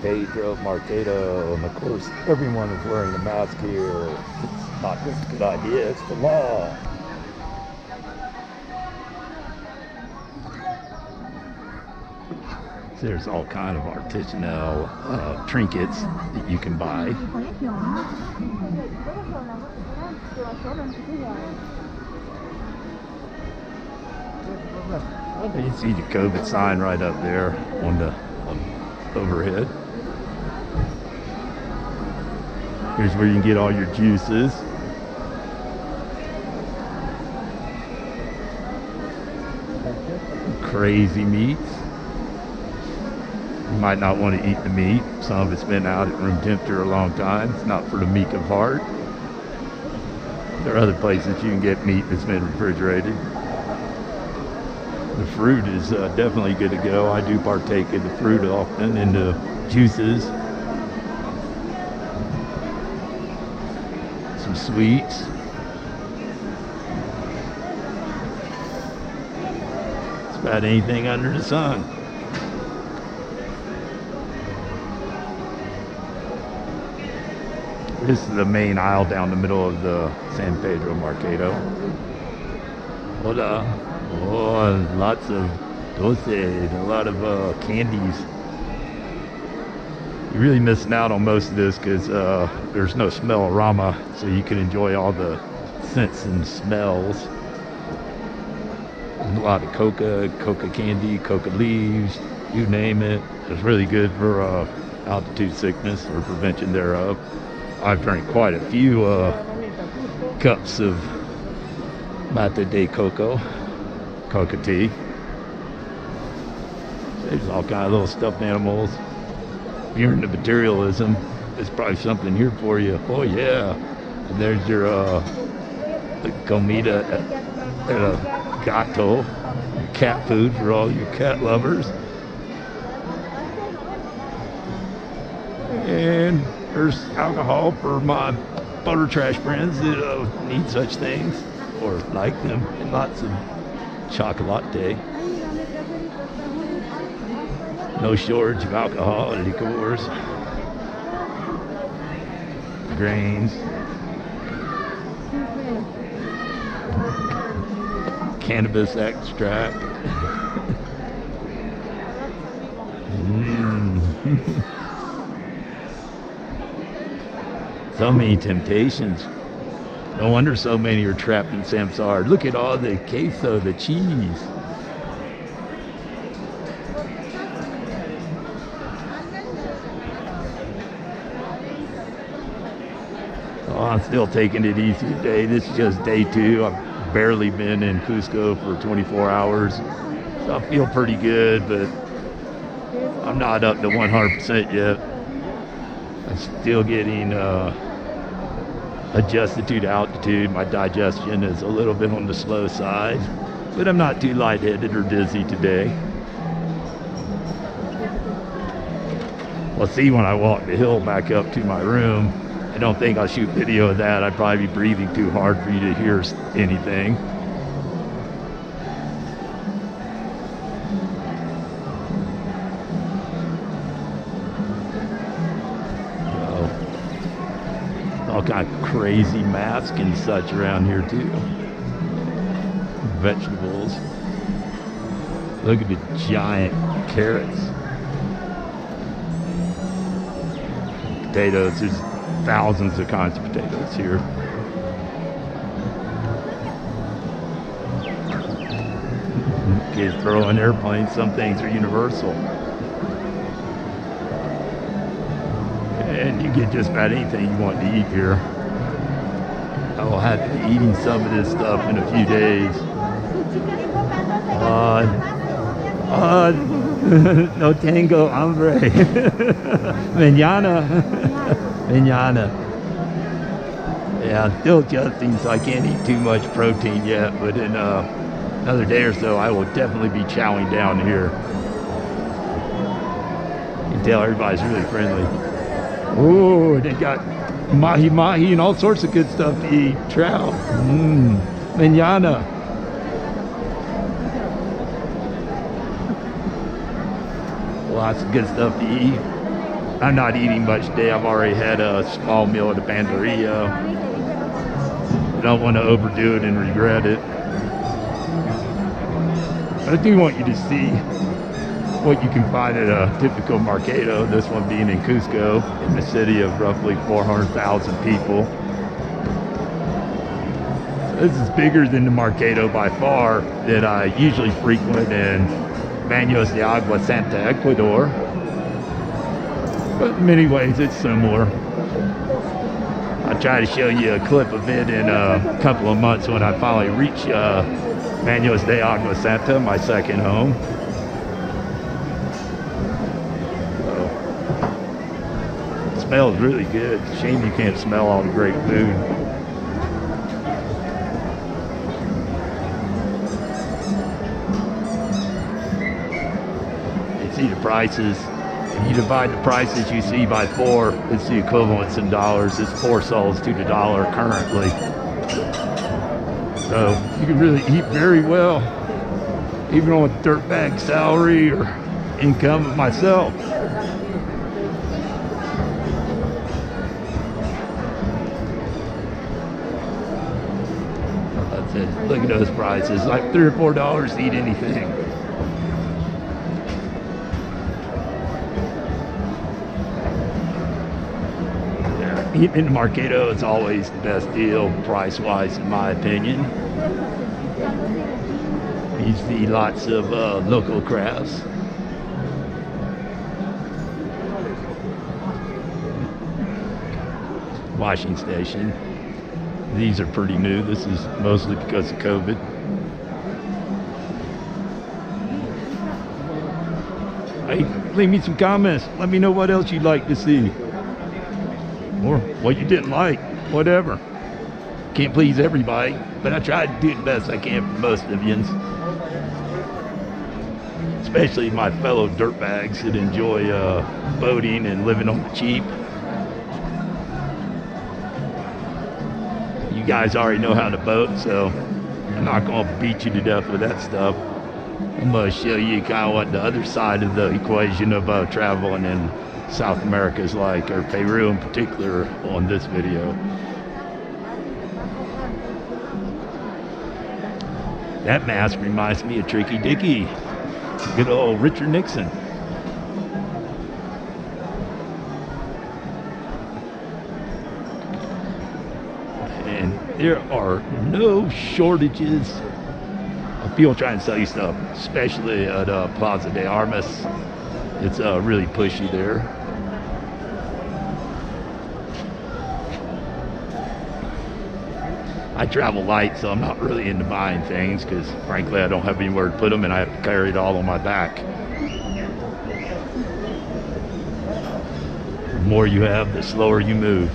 Pedro Mercado, and of course everyone is wearing a mask here. It's not just a good idea, it's the law. So there's all kind of artisanal trinkets that you can buy. You see the COVID sign right up there on the overhead. Here's where you can get all your juices. Crazy meats. You might not want to eat the meat. Some of it's been out at room temperature a long time. It's not for the meek of heart. There are other places you can get meat that's been refrigerated. The fruit is definitely good to go. I do partake in the fruit often, in the juices. Some sweets. It's about anything under the sun. This is the main aisle down the middle of the San Pedro Mercado. Hola. Oh, lots of dulces, a lot of candies. You're really missing out on most of this because there's no smell-orama, so you can enjoy all the scents and smells. A lot of coca candy, coca leaves, you name it. It's really good for altitude sickness or prevention thereof. I've drank quite a few cups of Mate de Coca. Coca tea. There's all kind of little stuffed animals. If you're into materialism, there's probably something here for you. Oh yeah. And there's your comida gato, cat food for all you cat lovers. And there's alcohol for my butter trash friends that need such things or like them, and lots of chocolate. No shortage of alcohol and liqueurs, grains, cannabis extract. So many temptations. No wonder so many are trapped in Samsara. Look at all the queso, the cheese. Oh, I'm still taking it easy today. This is just day 2. I've barely been in Cusco for 24 hours. So I feel pretty good, but I'm not up to 100% yet. I'm still getting adjusted to the altitude. My digestion is a little bit on the slow side, but I'm not too lightheaded or dizzy today. We'll see when I walk the hill back up to my room. I don't think I'll shoot video of that. I'd probably be breathing too hard for you to hear anything. All kind of crazy masks and such around here too. Vegetables. Look at the giant carrots. Potatoes. There's thousands of kinds of potatoes here. Kids throwing airplanes. Some things are universal. And you get just about anything you want to eat here. I will have to be eating some of this stuff in a few days. No tengo hambre. Mañana. Yeah, I'm still adjusting, so I can't eat too much protein yet, but in another day or so, I will definitely be chowing down here. You can tell everybody's really friendly. Oh, they got mahi and all sorts of good stuff to eat. Trout. Mañana. Lots of good stuff to eat. I'm not eating much today. I've already had a small meal at a banderia. I don't want to overdo it and regret it. But I do want you to see what you can find at a typical mercado, this one being in Cusco, in a city of roughly 400,000 people. This is bigger than the mercado by far that I usually frequent in Baños de Agua Santa, Ecuador. But in many ways it's similar. I'll try to show you a clip of it in a couple of months when I finally reach Baños de Agua Santa, my second home. So, it smells really good. Shame you can't smell all the great food. You see the prices. If you divide the prices you see by 4, it's the equivalents in dollars. It's 4 soles to the dollar currently. So you can really eat very well, even on a dirtbag salary or income of myself. That's it. Look at those prices, like $3 or $4 to eat anything. Eating in the mercado is always the best deal, price-wise, in my opinion. You see lots of local crafts. Washing station. These are pretty new. This is mostly because of COVID. Hey, leave me some comments. Let me know what else you'd like to see. Or what you didn't like, whatever. Can't please everybody, but I try to do the best I can for most of you. Especially my fellow dirtbags that enjoy boating and living on the cheap. You guys already know how to boat, so I'm not going to beat you to death with that stuff. I'm going to show you kind of what the other side of the equation of traveling in South America is like, or Peru in particular, on this video. That mask reminds me of Tricky Dicky, good old Richard Nixon. And there are no shortages of people trying to sell you stuff, especially at Plaza de Armas. It's really pushy there. I travel light, so I'm not really into buying things because, frankly, I don't have anywhere to put them and I have to carry it all on my back. The more you have, the slower you move.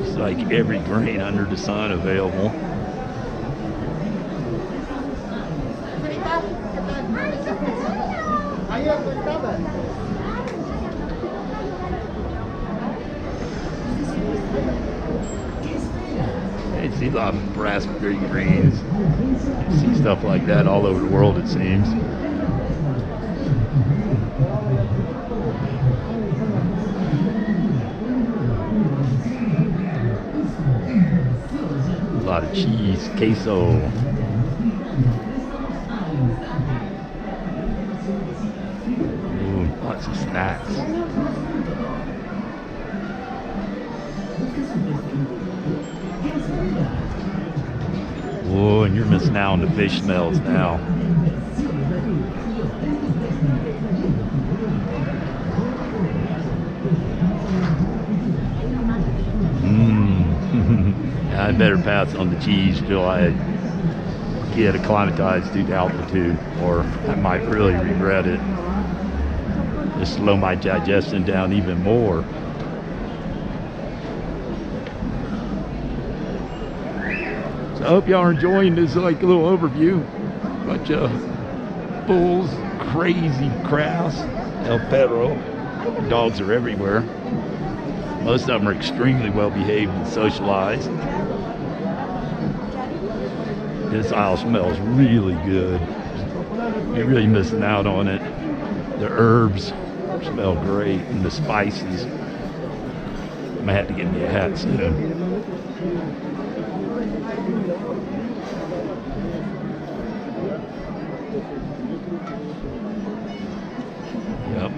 It's like every grain under the sun available. You see a lot of raspberry greens. You see stuff like that all over the world, it seems. A lot of cheese, queso. Ooh, lots of snacks. Oh, and you're missing out on the fish smells now. I better pass on the cheese till I get acclimatized to the altitude, or I might really regret it. Just slow my digestion down even more. I hope y'all are enjoying this like a little overview. Bunch of bulls, crazy crowds. El Perro. Dogs are everywhere. Most of them are extremely well behaved and socialized. This aisle smells really good. You're really missing out on it. The herbs smell great, and the spices. I'm gonna have to get me a hat soon. Yep.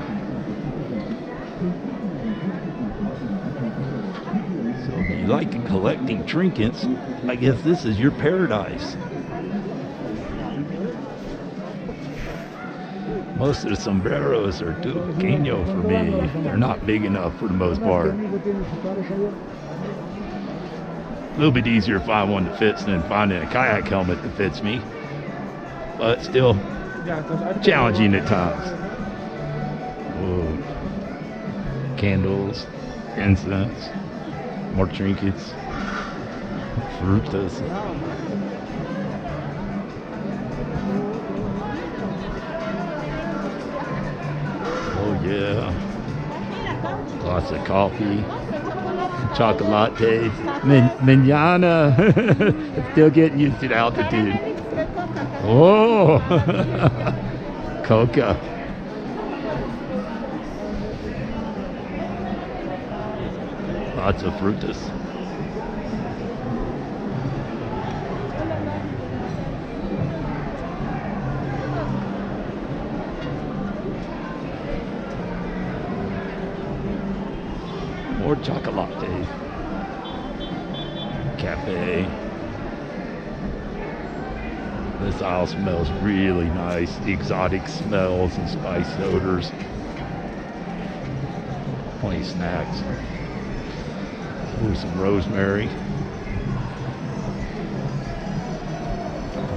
So if you like collecting trinkets, I guess this is your paradise. Most of the sombreros are too pequeño for me. They're not big enough for the most part. A little bit easier to find one that fits than finding a kayak helmet that fits me. But still challenging at times. Whoa. Candles, incense, more trinkets, frutas. Yeah, lots of coffee, chocolates, manana. Still getting used to the altitude. Oh, Coca. Lots of frutas. More chocolate, cafe. This aisle smells really nice. The exotic smells and spice odors. Plenty of snacks. Ooh, some rosemary.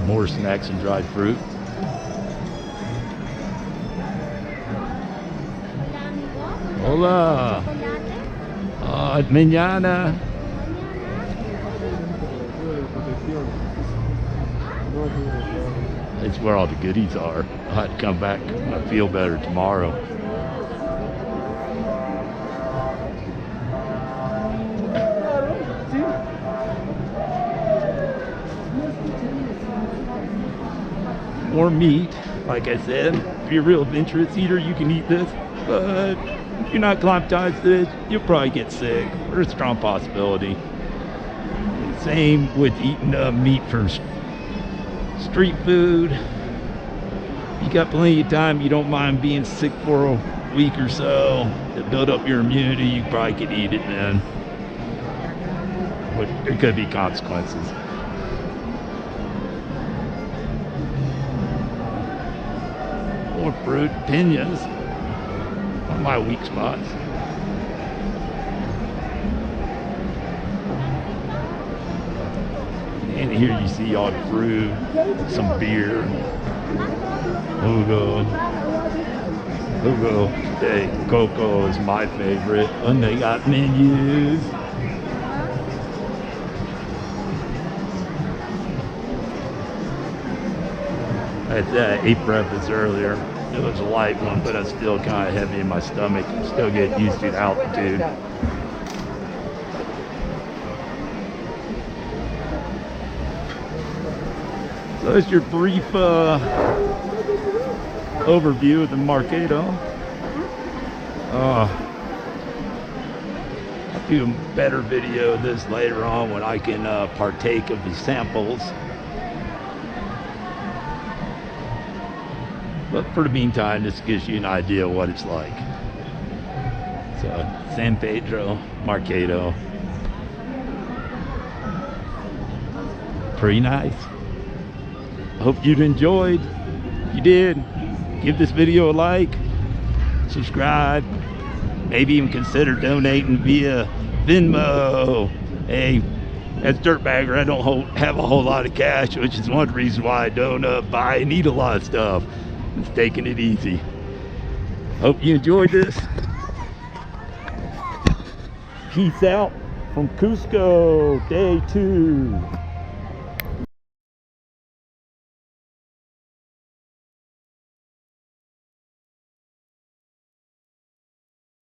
More snacks and dried fruit. Hola. Mañana. It's where all the goodies are. I'll have to come back when I feel better tomorrow. More meat, like I said. If you're a real adventurous eater, you can eat this, but if you're not acclimatized to this, you'll probably get sick. There's a strong possibility. Same with eating meat from street food. You got plenty of time, you don't mind being sick for a week or so to build up your immunity, you probably could eat it then. But there could be consequences. More fruit, piñas. One of my weak spots. And here you see all the fruit, some beer. Jugo. Hey, cocoa is my favorite. And they got menus. I ate breakfast earlier. It was a light one, but it's still kind of heavy in my stomach. I'm still getting used to the altitude. So that's your brief overview of the Mercado. I'll do a better video of this later on when I can partake of the samples. But for the meantime, this gives you an idea of what it's like. So, San Pedro Mercado. Pretty nice. Hope you enjoyed. If you did, give this video a like, subscribe, maybe even consider donating via Venmo. Hey, as Dirtbagger, I don't have a whole lot of cash, which is one reason why I don't buy and eat a lot of stuff. It's taking it easy. Hope you enjoyed this. Peace out from Cusco, day 2.